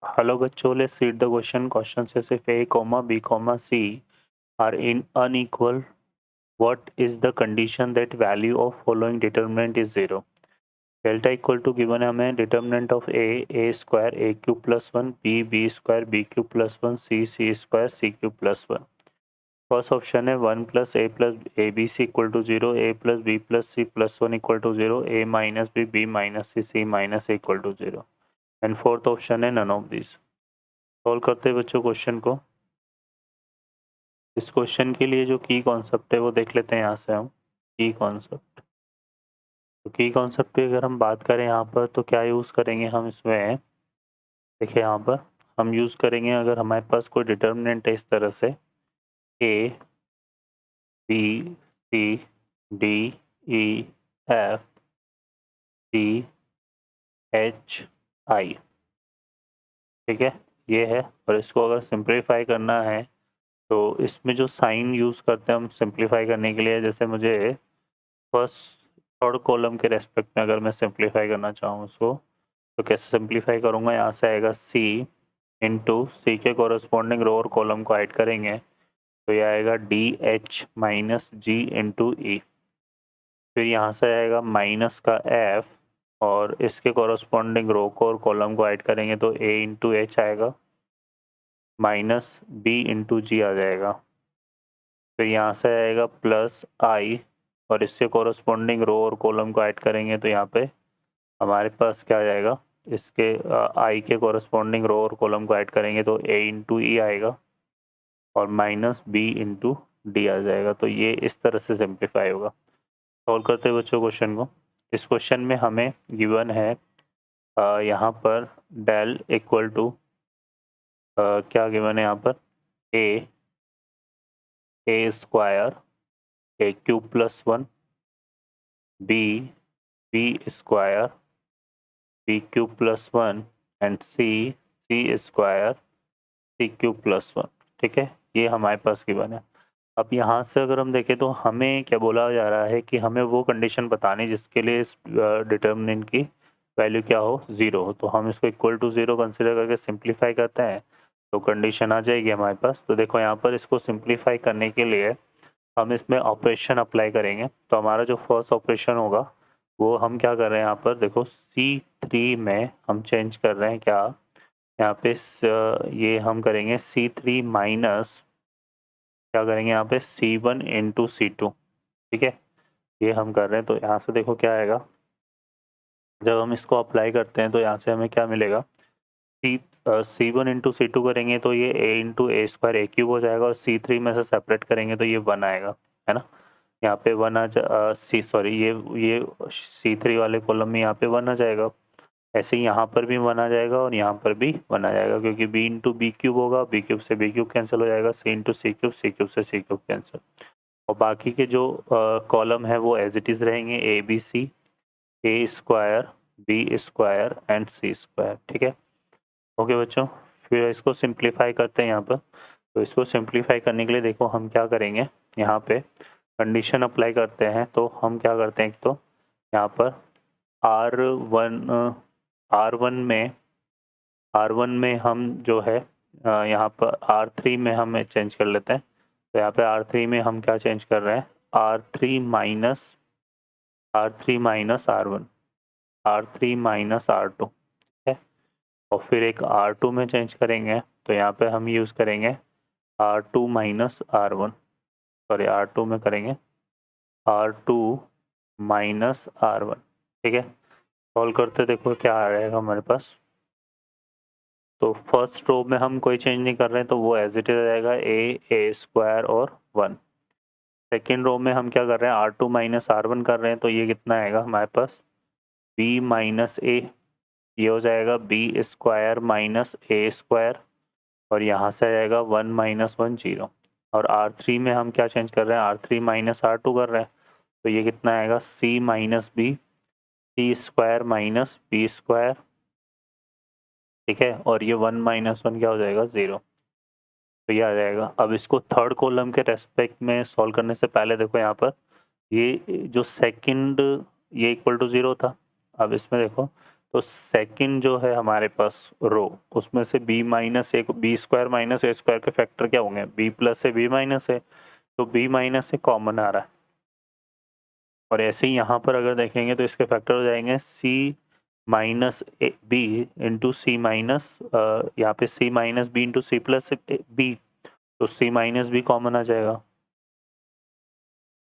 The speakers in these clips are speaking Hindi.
Hello बच्चों, let's read the question. Question says if A, B, C are in unequal, what is the condition that value of following determinant is 0? Delta equal to given हमें determinant of A square A cube plus 1, B square B cube plus 1, C square C cube plus 1. First option है 1 plus A B C equal to 0, A plus B plus C plus 1 equal to 0, A minus B minus C minus A equal to 0. And fourth option है none of these. सॉल्व करते हैं बच्चों क्वेश्चन को। इस क्वेश्चन के लिए जो की कॉन्सेप्ट है वो देख लेते हैं यहाँ से हम। की कॉन्सेप्ट, तो की कॉन्सेप्ट की अगर हम बात करें यहाँ पर तो क्या यूज़ करेंगे हम इसमें, देखिए यहाँ पर हम यूज़ करेंगे अगर हमारे पास कोई डिटर्मिनेंट है इस तरह से A B C D E F G H I, ठीक है ये है। और इसको अगर सिंप्लीफाई करना है तो इसमें जो साइन यूज़ करते हैं हम सिंप्लीफाई करने के लिए, जैसे मुझे फर्स्ट थर्ड कॉलम के रेस्पेक्ट में अगर मैं सिंप्लीफाई करना चाहूँ उसको तो कैसे सिंप्लीफाई करूँगा, यहाँ से आएगा C इंटू सी के कॉरस्पॉन्डिंग रो और कॉलम को ऐड करेंगे तो ये आएगा DH माइनस G इंटू ई। फिर यहाँ से आएगा माइनस का F और इसके कॉरस्पॉन्डिंग रो को और कॉलम को ऐड करेंगे तो A इंटू H आएगा माइनस B इंटू जी आ जाएगा। फिर यहाँ से आएगा प्लस I और इससे कॉरस्पॉन्डिंग रो और कॉलम को ऐड करेंगे तो यहाँ पे हमारे पास क्या आ जाएगा, इसके I के कॉरस्पॉन्डिंग रो और कॉलम को ऐड करेंगे तो A इंटू ई आएगा और माइनस B इंटू डी आ जाएगा। तो ये इस तरह से सिंप्लीफाई होगा। सॉल्व करते हैं बच्चों क्वेश्चन को। इस क्वेश्चन में हमें गिवन है यहाँ पर डेल इक्वल टू क्या गिवन है यहाँ पर A square A cube plus 1 B square B cube plus 1 and C square C cube plus 1, ठीक है ये हमारे पास गिवन है। अब यहाँ से अगर हम देखें तो हमें क्या बोला जा रहा है कि हमें वो कंडीशन बतानी जिसके लिए इस डिटर्मिनेंट की वैल्यू क्या हो, 0 हो। तो हम इसको इक्वल टू 0 कंसिडर करके सिंप्लीफाई करते हैं तो कंडीशन आ जाएगी हमारे पास। तो देखो यहाँ पर इसको सिंप्लीफाई करने के लिए हम इसमें ऑपरेशन अप्लाई करेंगे। तो हमारा जो फर्स्ट ऑपरेशन होगा वो हम क्या कर रहे हैं यहाँ पर देखो C3 में हम चेंज कर रहे हैं क्या, यहाँ पे ये हम करेंगे C3 माइनस क्या करेंगे यहाँ पे C1 इंटू C2, ठीक है ये हम कर रहे हैं। तो यहाँ से देखो क्या आएगा, जब हम इसको अप्लाई करते हैं तो यहाँ से हमें क्या मिलेगा, C1 इंटू C2 करेंगे तो ये A into A square A cube हो जाएगा और C3 में से सेपरेट करेंगे तो ये 1 आएगा, है ना। यहाँ पे 1 आ जा ये C3 वाले कॉलम में यहाँ पे 1 आ जाएगा। ऐसे ही यहाँ पर भी 1 आ जाएगा और यहाँ पर भी 1 आ जाएगा क्योंकि B इंटू बी क्यूब होगा, बी क्यूब से बी क्यूब कैंसिल हो जाएगा, C इंटू सी क्यूब से सी क्यूब कैंसिल। और बाकी के जो कॉलम है वो एज इट इज़ रहेंगे A B C A square B square and C square, ठीक है ओके बच्चों। फिर इसको सिंप्लीफाई करते हैं यहाँ पर। तो इसको सिंप्लीफाई करने के लिए देखो हम क्या करेंगे, यहाँ पे कंडीशन अप्लाई करते हैं। तो हम क्या करते हैं, तो यहाँ पर R1 में हम जो है यहाँ पर R3 में हम चेंज कर लेते हैं। तो यहाँ पे R3 में हम क्या चेंज कर रहे हैं, R3 minus R1 R3 minus R2, ठीक है। और फिर एक R2 में चेंज करेंगे तो यहाँ पे हम यूज़ करेंगे R2 minus R1, sorry R2 में करेंगे R2 माइनस R1, ठीक है। सॉल्व करते देखो क्या आ जाएगा हमारे पास। तो फर्स्ट रो में हम कोई चेंज नहीं कर रहे हैं तो वो एज इट इज रहेगा ए स्क्वायर और 1। सेकेंड रो में हम क्या कर रहे हैं, R2 माइनस R1 कर रहे हैं तो ये कितना आएगा हमारे पास B माइनस ए, ये हो जाएगा B स्क्वायर माइनस ए स्क्वायर और यहाँ से आ जाएगा 1 माइनस 1 0। और R3 में हम क्या चेंज कर रहे हैं, R3 माइनस R2 कर रहे हैं तो ये कितना आएगा C minus B C square minus B square, ठीक है। और ये 1 माइनस 1 क्या हो जाएगा 0, तो ये आ जाएगा। अब इसको थर्ड कॉलम के रेस्पेक्ट में सॉल्व करने से पहले देखो यहाँ पर ये जो सेकंड ये इक्वल टू 0 था। अब इसमें देखो तो सेकंड जो है हमारे पास रो, उसमें से b माइनस ए, बी स्क्वायर माइनस ए स्क्वायर के फैक्टर क्या होंगे, b प्लस है b माइनस है, तो b माइनस से कॉमन आ रहा है। और ऐसे ही यहाँ पर अगर देखेंगे तो इसके फैक्टर हो जाएंगे c minus B into C minus, यहाँ पे c minus B into C plus B, तो c माइनस बी कॉमन आ जाएगा।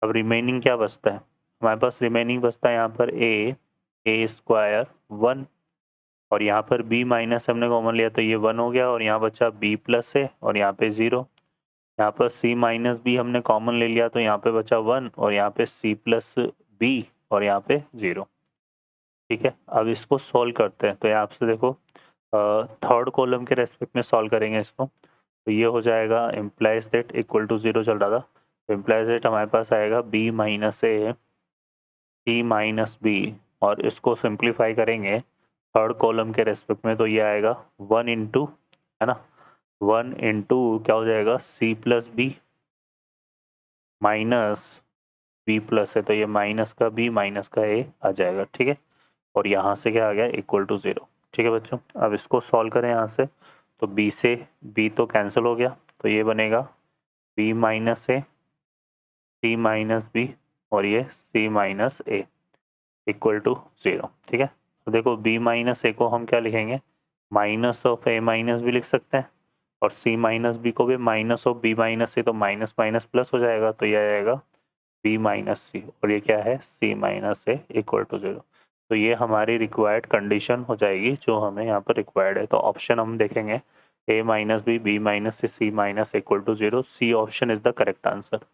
अब रिमेनिंग क्या बचता है हमारे पास, रिमेनिंग बचता है यहाँ पर ए स्क्वायर 1, और यहाँ पर b माइनस हमने कॉमन लिया तो ये 1 हो गया, और यहाँ बचा b प्लस है और यहाँ पे 0। यहाँ पर c माइनस बी हमने कॉमन ले लिया तो यहाँ पे बचा 1, और यहाँ पे c प्लस बी और यहाँ पे 0। ठीक है, अब इसको सॉल्व करते हैं। तो यहाँ से देखो थर्ड कॉलम के रेस्पेक्ट में सॉल्व करेंगे इसको, तो ये हो जाएगा इम्प्लाइज दैट इक्वल टू 0 चल रहा था, तो इम्प्लाइज दैट हमारे पास आएगा b minus A C minus B, और इसको सिंप्लीफाई करेंगे थर्ड कॉलम के रेस्पेक्ट में, तो ये आएगा 1 इंटू, है ना, 1 इंटू क्या हो जाएगा c plus B minus b plus है, तो ये माइनस का b माइनस का a आ जाएगा। ठीक है, और यहाँ से क्या आ गया इक्वल टू 0। ठीक है बच्चों, अब इसको सॉल्व करें यहाँ से, तो b से b तो कैंसिल हो गया, तो ये बनेगा b minus A C minus B और ये c minus A equal to 0। ठीक है, तो देखो b माइनस ए को हम क्या लिखेंगे, माइनस ऑफ a माइनस भी लिख सकते हैं, और c माइनस बी को भी माइनस ऑफ b माइनस ए, तो माइनस माइनस प्लस हो जाएगा, तो ये आएगा b माइनस सी, और ये क्या है c minus A equal to 0। तो ये हमारी रिक्वायर्ड कंडीशन हो जाएगी जो हमें यहाँ पर रिक्वायर्ड है। तो ऑप्शन हम देखेंगे a minus B minus C minus equal to 0, C option is the correct answer.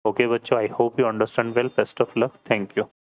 Okay बच्चों, I hope you understand well, best of luck, thank you.